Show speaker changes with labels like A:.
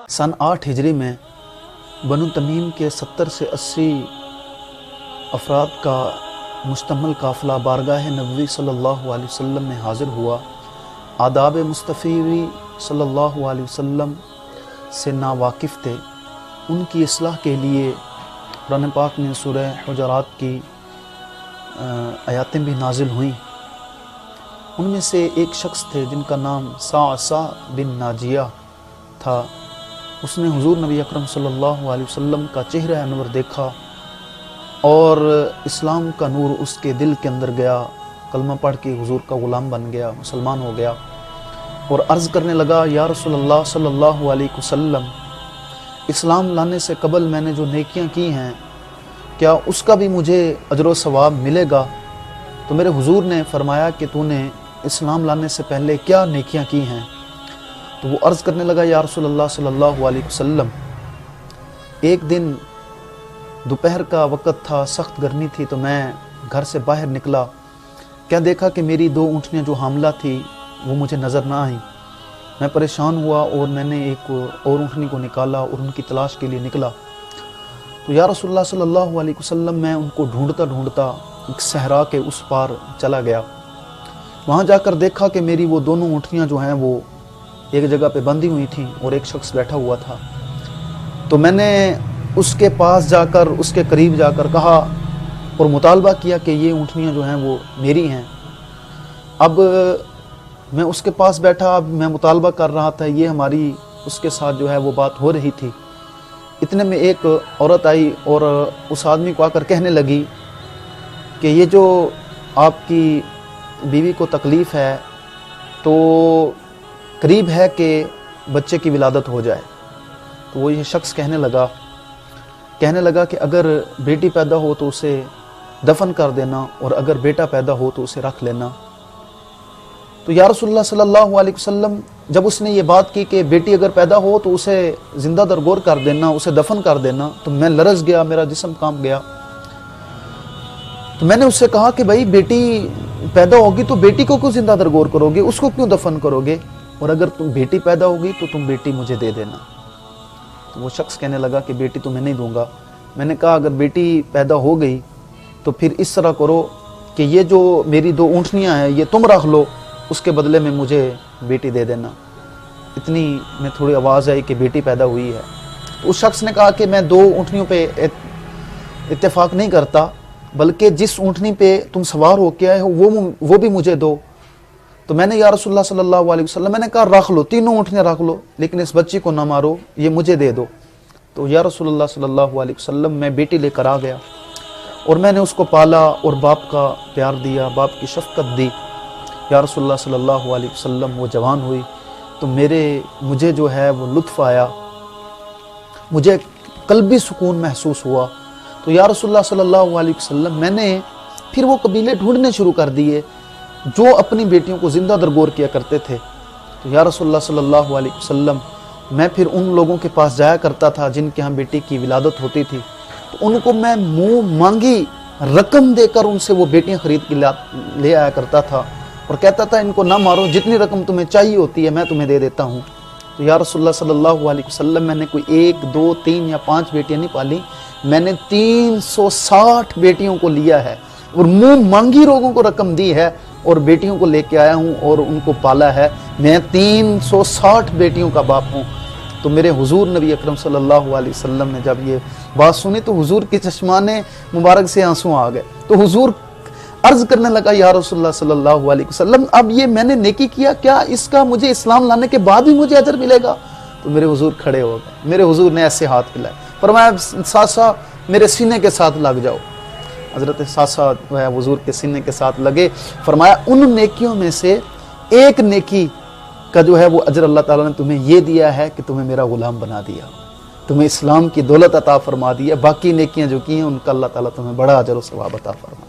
A: सन 8 हिजरी में बनु तमीम के 70 से 80 अफराद का मुश्तमल काफ़िला बारगाह नबवी सल्लल्लाहु अलैहि वसल्लम में हाज़िर हुआ। आदाब मुस्तफ़ी सल्लल्लाहु अलैहि वसल्लम से नावाकिफ़ थे। उनकी इस्लाह के लिए कुरान पाक में सूरह हुजरात की आयातें भी नाजिल हुईं। उनमें से एक शख्स थे जिनका नाम साअसा बिन नाजिया था। उसने हुजूर नबी अकरम सल्लल्लाहु अलैहि वसल्लम का चेहरा अनवर देखा और इस्लाम का नूर उसके दिल के अंदर गया। कलमा पढ़ के हुजूर का ग़ुलाम बन गया, मुसलमान हो गया और अर्ज़ करने लगा, या रसूलल्लाह सल्लल्लाहु अलैहि वसल्लम, इस्लाम लाने से कबल मैंने जो नेकियां की हैं, क्या उसका भी मुझे अजर व सवाब मिलेगा? तो मेरे हुजूर ने फरमाया कि तूने इस्लाम लाने से पहले क्या नेकियां की हैं? तो वो अर्ज़ करने लगा, या रसूलल्लाह सल्लल्लाहु अलैहि वसल्लम, एक दिन दोपहर का वक़्त था, सख्त गर्मी थी, तो मैं घर से बाहर निकला। क्या देखा कि मेरी 2 ऊँटनियाँ जो हामला थी वो मुझे नज़र ना आई। मैं परेशान हुआ और मैंने एक और ऊँटनी को निकाला और उनकी तलाश के लिए निकला। तो या रसूलल्लाह सल्लल्लाहु अलैहि वसल्लम, मैं उनको ढूंढता ढूंढता एक सहरा के उस पार चला गया। वहाँ जाकर देखा कि मेरी वो दोनों ऊँटनियाँ जो हैं वो एक जगह पे बंधी हुई थीं और एक शख्स बैठा हुआ था। तो मैंने उसके पास जाकर, उसके करीब जाकर कहा और मुतालबा किया कि ये ऊँटनियाँ जो हैं वो मेरी हैं। अब मैं उसके पास बैठा, अब मैं मुतालबा कर रहा था, ये हमारी उसके साथ जो है वो बात हो रही थी। इतने में एक औरत आई और उस आदमी को आकर कहने लगी कि ये जो आपकी बीवी को तकलीफ़ है तो करीब है कि बच्चे की विलादत हो जाए। तो वो ये शख्स कहने लगा कि अगर बेटी पैदा हो तो उसे दफन कर देना और अगर बेटा पैदा हो तो उसे रख लेना। तो या रसूलल्लाह सल्लल्लाहु अलैहि वसल्लम, जब उसने ये बात की कि बेटी अगर पैदा हो तो उसे ज़िंदा दरगोर कर देना, उसे दफन कर देना, तो मैं लरज़ गया, मेरा जिस्म कांप गया। तो मैंने उससे कहा कि भाई बेटी पैदा होगी तो बेटी को क्यों ज़िंदा दरगोर करोगे, उसको क्यों दफन करोगे, और अगर तुम बेटी पैदा होगी तो तुम बेटी मुझे दे देना। तो वो शख्स कहने लगा कि बेटी तो मैं नहीं दूंगा। मैंने कहा अगर बेटी पैदा हो गई तो फिर इस तरह करो कि ये जो मेरी 2 ऊँटनियाँ हैं ये तुम रख लो, उसके बदले में मुझे बेटी दे देना। इतनी में थोड़ी आवाज़ आई कि बेटी पैदा हुई है। तो उस शख्स ने कहा कि मैं 2 ऊँटनियों पे इत्तेफाक नहीं करता, बल्कि जिस ऊँटनी पे तुम सवार होके आए हो वो भी मुझे दो। तो मैंने या रसूलल्लाह सल्लल्लाहु अलैहि वसल्लम, मैंने कहा रख लो, 3 ऊँटनियाँ रख लो, लेकिन इस बच्ची को ना मारो, ये मुझे दे दो। तो या रसूलल्लाह सल्लल्लाहु अलैहि वसल्लम, मैं बेटी लेकर आ गया और मैंने उसको पाला और बाप का प्यार दिया, बाप की शफ़क़त दी। या रसूलल्लाह सल्लल्लाहु अलैहि वसल्लम, वो जवान हुई तो मुझे जो है वो लुत्फ़ आया, मुझे कल्बी सुकून महसूस हुआ। तो या रसूलल्लाह सल्लल्लाहु अलैहि वसल्लम, मैंने फिर वो कबीले ढूंढने शुरू कर दिए जो अपनी बेटियों को ज़िंदा दरगोर किया करते थे। तो या रसूलल्लाह सल्लल्लाहु अलैहि वसल्लम, मैं फिर उन लोगों के पास जाया करता था जिनके यहाँ बेटी की विलादत होती थी, तो उनको मैं मुँह मांगी रकम देकर उनसे वो बेटियाँ खरीद के ले आया करता था और कहता था इनको ना मारो, जितनी रकम तुम्हें चाहिए होती है मैं तुम्हें दे देता हूँ। तो या रसूलल्लाह सल्लल्लाहु अलैहि वसल्लम, मैंने कोई 1, 2, 3 या 5 बेटियाँ नहीं पाली, मैंने 360 बेटियों को लिया है और मुँह मांगी लोगों को रकम दी है और बेटियों को लेके आया हूँ और उनको पाला है। मैं 360 बेटियों का बाप हूँ। तो मेरे हुजूर नबी अकरम सल्लल्लाहु अलैहि वसल्लम ने जब ये बात सुनी तो हुजूर के चश्माने मुबारक से आंसू आ गए। तो हुजूर अर्ज करने लगा, या रसूलल्लाह सल्लल्लाहु अलैहि वसल्लम, अब ये मैंने नेकी किया, क्या इसका मुझे इस्लाम लाने के बाद भी मुझे अजर मिलेगा? तो मेरे हुजूर खड़े हो गए, मेरे हुजूर ने ऐसे हाथ हिलाए, फरमाया सासा मेरे सीने के साथ लग जाओ। हज़रत सासा हुजूर के सीने के साथ लगे, फरमाया उन नेकियों में से एक नेकी का जो है वो अजर अल्लाह ताला ने तुम्हें ये दिया है कि तुम्हें मेरा गुलाम बना दिया, तुम्हें इस्लाम की दौलत अता फरमा दी है। बाकी नेकियां जो की हैं उनका अल्लाह ताला तुम्हें बड़ा अजर व सवाब अता फरमा।